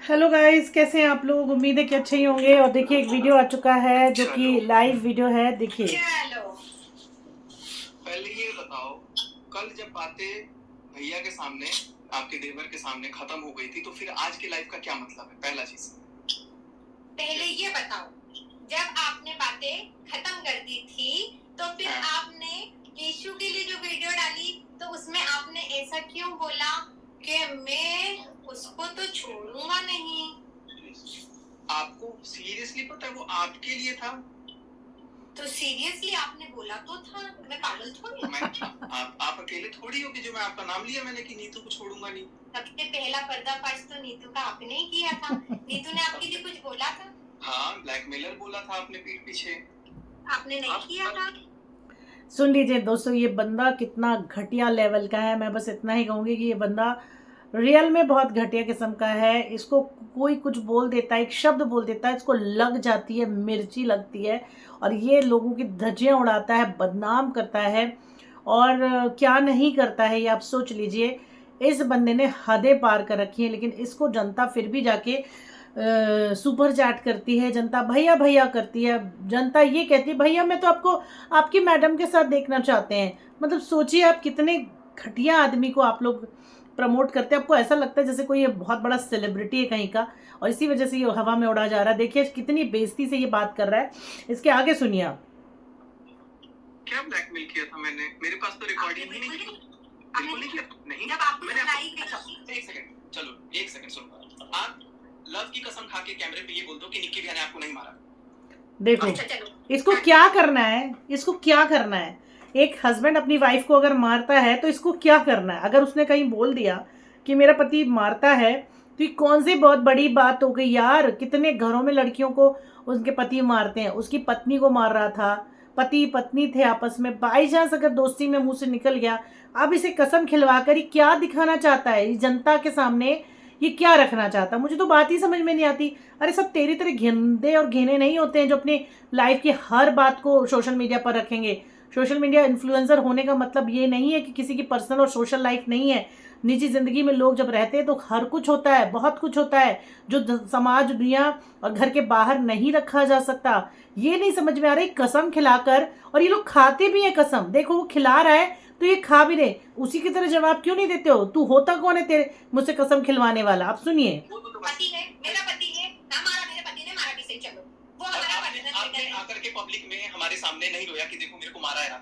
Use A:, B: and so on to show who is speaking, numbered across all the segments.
A: Hello guys, कैसे हैं आप लोग। उम्मीद है कि अच्छे ही होंगे। और देखिए, एक वीडियो आ चुका है जो कि लाइव वीडियो है। देखिए,
B: चलो पहले ये बताओ, कल जब बातें भैया के सामने, आपके देवर के सामने खत्म हो गई थी, तो फिर आज की लाइफ का क्या मतलब है? पहला चीज पहले ये बताओ, जब आपने बातें खत्म कर दी थी तो फिर आपने यीशु के लिए जो वीडियो डाली तो उसमें आपने ऐसा क्यों बोला कि मैं उसको तो छोड़ूंगा नहीं? आपको सीरियसली पता है वो आपके लिए था? तो सीरियसली आपने बोला तो था, मैं पागल थोड़ी हूँ। आप अकेले थोड़ी हो कि जो मैं आपका नाम लिया मैंने कि नीतू को छोड़ूंगा नहीं। सबसे पहला पर्दाफाश तो नीतू का आपने ही किया था। नीतू ने आपके लिए कुछ बोला था? हाँ, ब्लैकमेलर बोला था आपने पीठ पीछे। आपने नहीं किया था।
A: सुन लीजिए दोस्तों, ये बंदा कितना घटिया लेवल का है। मैं बस इतना ही कहूँगी कि ये बंदा रियल में बहुत घटिया किस्म का है। इसको कोई कुछ बोल देता है, एक शब्द बोल देता है, इसको लग जाती है, मिर्ची लगती है। और ये लोगों की धज्जियाँ उड़ाता है, बदनाम करता है। और क्या नहीं करता है ये आप सोच लीजिए। इस बंदे ने हदें पार कर रखी हैं, लेकिन इसको जनता फिर भी जाके सुपर चैट करती है। जनता भैया भैया करती है। जनता ये कहती है भैया मैं तो आपको आपकी मैडम के साथ देखना चाहते हैं। मतलब सोचिए आप, कितने घटिया आदमी को आप लोग प्रमोट करते हैं। आपको ऐसा लगता है जैसे कोई ये बहुत बड़ा सेलिब्रिटी है कहीं का, और इसी वजह से ये हवा में उड़ा जा रहा है। देखिए कितनी बेइज्जती से ये बात कर रहा है। इसके आगे सुनिए आप।
B: क्या ब्लैकमेल किया था मैंने? मेरे पास तो रिकॉर्डिंग ही नहीं। बिल्कुल नहीं किया। नहीं, जब आप मैंने एक सेकंड, चलो एक सेकंड सुनो। आप लव की कसम खा के कैमरे पे ये बोल दो कि निक्की भैया ने आपको नहीं मारा।
A: देखो,
B: अच्छा,
A: इसको क्या करना है, इसको क्या करना है। एक हस्बैंड अपनी वाइफ को अगर मारता है तो इसको क्या करना है। अगर उसने कहीं बोल दिया कि मेरा पति मारता है, तो ये कौन सी बहुत बड़ी बात हो गई यार। कितने घरों में लड़कियों को उनके पति मारते हैं। उसकी पत्नी को मार रहा था, पति पत्नी थे आपस में, बाई चांस अगर दोस्ती में मुंह से निकल गया। अब इसे कसम खिलवा कर ये क्या दिखाना चाहता है इस जनता के सामने। ये क्या रखना चाहता है, मुझे तो बात ही समझ में नहीं आती। अरे सब तेरी तरह घिंदे और घिने नहीं होते हैं जो अपनी लाइफ की हर बात को सोशल मीडिया पर रखेंगे। सोशल मीडिया इन्फ्लुएंसर होने का मतलब ये नहीं है कि किसी की पर्सनल और सोशल लाइफ नहीं है। निजी जिंदगी में लोग जब रहते हैं तो हर कुछ होता है, बहुत कुछ होता है जो समाज दुनिया और घर के बाहर नहीं रखा जा सकता। ये नहीं समझ में आ रही कसम खिलाकर। और ये लोग खाते भी हैं कसम। देखो वो खिला रहा है तो ये खा भी रहे। उसी की तरह जवाब क्यों नहीं देते हो। तू होता कौन है तेरे मुझसे कसम खिलवाने वाला। आप सुनिए।
B: पति है, मेरा पति है ना, मारा मेरे पति ने, मारा भी सही, चलो वो हमारा पार्टनर। आपने आकर के पब्लिक में हमारे सामने नहीं रोया कि देखो मेरे को मारा है।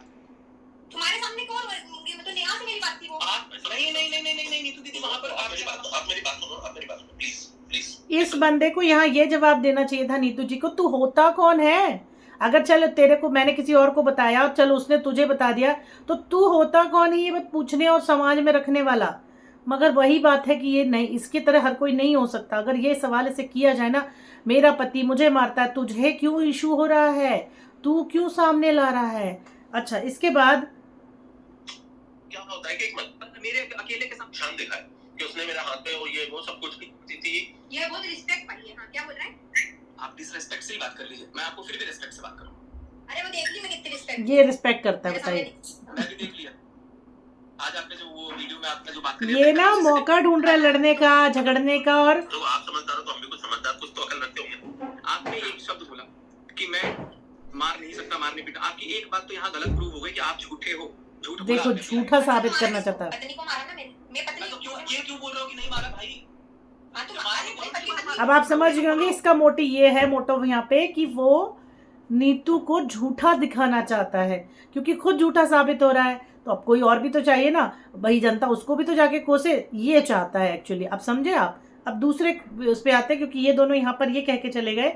B: तुम्हारे सामने कौन? मैं तो नेहा से मेरी बात थी। वो आप नहीं नहीं नहीं नहीं नहीं नहीं नीतू दीदी, वहां पर आप मेरी बात सुनो, आप मेरी बात सुनो प्लीज प्लीज।
A: इस बंदे को यहाँ ये जवाब देना चाहिए था नीतू जी को, तू होता कौन है। अगर चलो तेरे को मैंने किसी और को बताया और चलो उसने तुझे बता दिया, तो तू होता कौन है ये बात पूछने और समाज में रखने वाला। मगर वही बात है कि ये नहीं, इसकी तरह हर कोई नहीं हो सकता। अगर ये सवाल इसे किया जाए ना, मेरा पति मुझे मारता है, तुझे क्यों इशू हो रहा है, तू क्यों सामने ला रहा है। अच्छा, इसके बाद
B: क्या होता है कि एक मेरे अकेले के साथ शान दिखा है कि उसने मेरे हाथ पे और ये वो सब कुछ की थी। ये बहुत रिस्पेक्ट पाई है। हाँ, क्या बोल रहा है? आप डिसरिस्पेक्ट से ही बात कर लीजिए, मैं आपको फिर भी रिस्पेक्ट से बात करूंगा। अरे वो देख ली मैं कितनी रिस्पेक्ट।
A: ये रिस्पेक्ट करता है, बताइए।
B: मैं भी देख लिया। आज आपने जो वो वीडियो में आपने जो बात करी
A: ये ना मौका ढूंढ रहा है लड़ने का, झगड़ने का। और
B: तो आप समझदार हो तो हम भी कुछ समझदार, कुछ तो अकल रखते होंगे। आपने एक शब्द बोला कि मैं मार नहीं सकता, मार नहीं पीटा। आपकी एक बात तो यहाँ गलत प्रूव हो गई कि आप झूठे हो। झूठ बोला
A: देखो,
B: आपने।
A: झूठा साबित करना चाहता है।
B: पत्नी को मारा ना मैं पत्नी तो क्यों ये क्यों बोल रहा हूँ कि नहीं मारा भाई? हाँ तो मारा।
A: अब आप समझ गए होंगे इसका मोटिव ये है, मोटिव यहाँ पे कि वो नीतू को झूठा दिखाना चाहता है, क्योंकि खुद झूठा साबित हो रहा है। तो अब कोई और भी तो चाहिए ना भाई, जनता उसको भी तो जाके कोसे, ये चाहता है एक्चुअली। अब समझे आप। अब दूसरे उस पर आते हैं, क्योंकि ये दोनों यहाँ पर ये कह के चले गए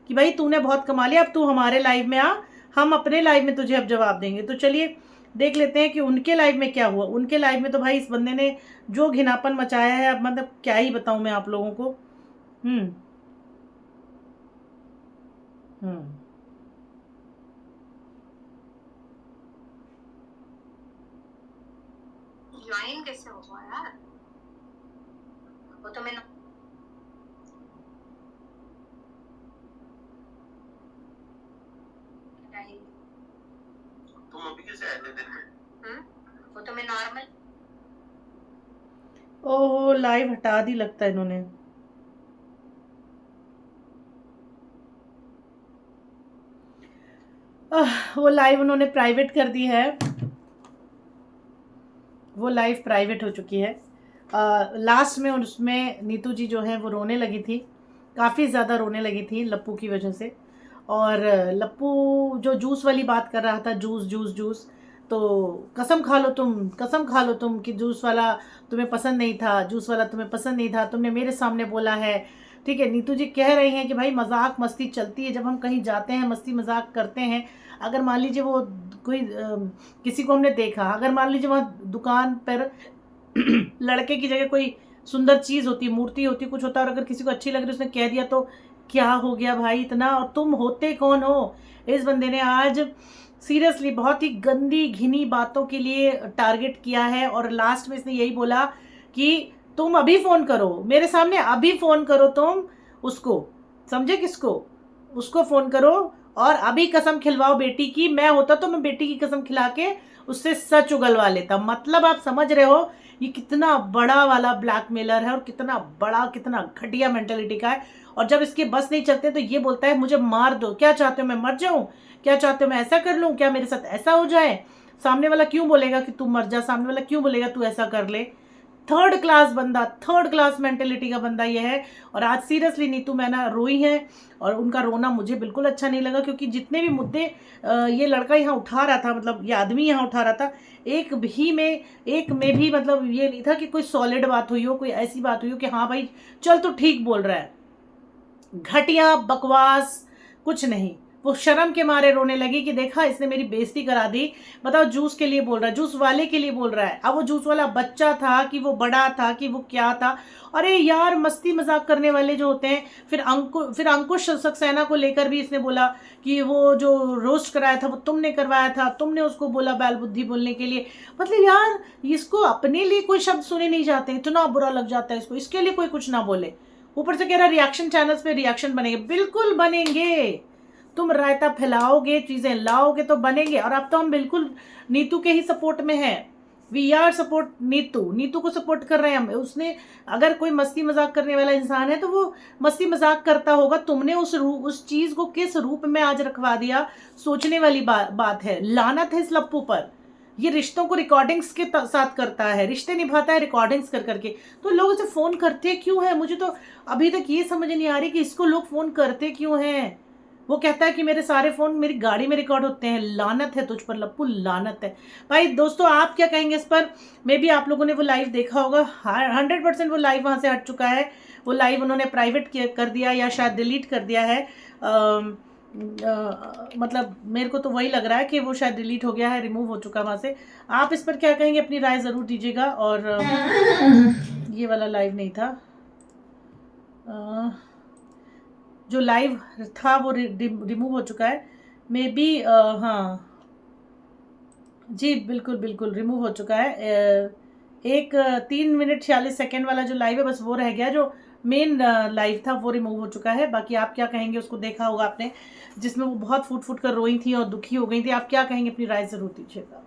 A: कि भाई तूने बहुत कमा लिया, अब तू हमारे लाइव में आ, हम अपने लाइव में तुझे अब जवाब देंगे। तो चलिए देख लेते हैं कि उनके लाइव में क्या हुआ। उनके लाइव में तो भाई इस बंदे ने जो घिनापन मचाया है, अब मतलब क्या ही बताऊं मैं आप लोगों को। हम्म हम्म
B: ज्वाइन कैसे हुआ यार? वो तो मैं तुम अभी कैसे आए थे दिन में? वो तो मैं नॉर्मल।
A: ओहो, लाइव हटा दी लगता है इन्होंने। वो लाइव उन्होंने प्राइवेट कर दी है, वो लाइव प्राइवेट हो चुकी है। लास्ट में उसमें नीतू जी जो है वो रोने लगी थी, काफ़ी ज़्यादा रोने लगी थी लप्पू की वजह से। और लप्पू जो जूस वाली बात कर रहा था, जूस जूस जूस, तो कसम खा लो तुम कि जूस वाला तुम्हें पसंद नहीं था, जूस वाला तुम्हें पसंद नहीं था, तुमने मेरे सामने बोला है। ठीक है, नीतू जी कह रही हैं कि भाई मजाक मस्ती चलती है, जब हम कहीं जाते हैं मस्ती मजाक करते हैं। अगर मान लीजिए वो कोई किसी को हमने देखा, अगर मान लीजिए वहाँ दुकान पर लड़के की जगह कोई सुंदर चीज़ होती, मूर्ति होती, कुछ होता, और अगर किसी को अच्छी लग रही उसने कह दिया तो क्या हो गया भाई इतना? और तुम होते कौन हो? इस बंदे ने आज सीरियसली बहुत ही गंदी घिनी बातों के लिए टारगेट किया है। और लास्ट में इसने यही बोला कि तुम अभी फ़ोन करो मेरे सामने, अभी फ़ोन करो तुम उसको, समझे किसको? उसको फ़ोन करो और अभी कसम खिलवाओ बेटी की। मैं होता तो मैं बेटी की कसम खिला के उससे सच उगलवा लेता। मतलब आप समझ रहे हो ये कितना बड़ा वाला ब्लैकमेलर है और कितना बड़ा, कितना घटिया मेंटेलिटी का है। और जब इसके बस नहीं चलते तो ये बोलता है मुझे मार दो। क्या चाहते हो मैं मर जाऊं? क्या चाहते हो मैं ऐसा कर लूं? क्या मेरे साथ ऐसा हो जाए? सामने वाला क्यों बोलेगा कि तू मर जा? सामने वाला क्यों बोलेगा तू ऐसा कर ले? थर्ड क्लास बंदा, थर्ड क्लास मेंटेलिटी का बंदा ये है। और आज सीरियसली नीतू मैना रोई है और उनका रोना मुझे बिल्कुल अच्छा नहीं लगा, क्योंकि जितने भी मुद्दे ये लड़का यहाँ उठा रहा था, मतलब ये आदमी यहाँ उठा रहा था, एक में भी मतलब ये नहीं था कि कोई सॉलिड बात हुई हो, कोई ऐसी बात हुई हो कि हाँ भाई चल तो ठीक बोल रहा है। घटिया बकवास कुछ नहीं। वो शर्म के मारे रोने लगी कि देखा इसने मेरी बेइज्जती करा दी। बताओ, जूस के लिए बोल रहा है, जूस वाले के लिए बोल रहा है। अब वो जूस वाला बच्चा था कि वो बड़ा था कि वो क्या था? अरे यार, मस्ती मजाक करने वाले जो होते हैं। फिर अंकुश सक्सेना को लेकर भी इसने बोला कि वो जो रोस्ट कराया था वो तुमने करवाया था, तुमने उसको बोला बैल बुद्धि बोलने के लिए। मतलब यार, इसको अपने लिए कोई शब्द सुने नहीं जाते, इतना बुरा लग जाता है इसको, इसके लिए कोई कुछ ना बोले। ऊपर से कह रहा रिएक्शन चैनल्स पे रिएक्शन बनेंगे। बिल्कुल बनेंगे, तुम रायता फैलाओगे, चीजें लाओगे तो बनेंगे। और अब तो हम बिल्कुल नीतू के ही सपोर्ट में हैं। वी आर सपोर्ट नीतू को सपोर्ट कर रहे हैं हम। उसने, अगर कोई मस्ती मजाक करने वाला इंसान है तो वो मस्ती मजाक करता होगा। तुमने उस चीज को किस रूप में आज रखवा दिया, सोचने वाली बात है। लानत है इस लप्पू पर। ये रिश्तों को रिकॉर्डिंग्स के साथ करता है, रिश्ते निभाता है रिकॉर्डिंग्स कर करके। तो लोग इसे फोन करते क्यों है? मुझे तो अभी तक ये समझ नहीं आ रही कि इसको लोग फोन करते क्यों हैं। वो कहता है कि मेरे सारे फोन मेरी गाड़ी में रिकॉर्ड होते हैं। लानत है तुझ पर लप्पू, लानत है। भाई दोस्तों, आप क्या कहेंगे इस पर? मे बी आप लोगों ने वो लाइव देखा होगा। 100% वो लाइव वहां से हट चुका है। वो लाइव उन्होंने प्राइवेट कर दिया या शायद डिलीट कर दिया है। मतलब मेरे को तो वही लग रहा है कि वो शायद डिलीट हो गया है, रिमूव हो चुका वहां से। आप इस पर क्या कहेंगे? अपनी राय जरूर दीजिएगा। और ये वाला लाइव नहीं था, जो लाइव था वो रिमूव हो चुका है। मे बी हाँ जी, बिल्कुल बिल्कुल रिमूव हो चुका है। एक 3 मिनट 46 सेकेंड वाला जो लाइव है बस वो रह गया। जो मेन लाइव था वो रिमूव हो चुका है। बाकी आप क्या कहेंगे? उसको देखा होगा आपने, जिसमें वो बहुत फुट फुट कर रोई थी और दुखी हो गई थी। आप क्या कहेंगे? अपनी राय जरूर दीजिएगा।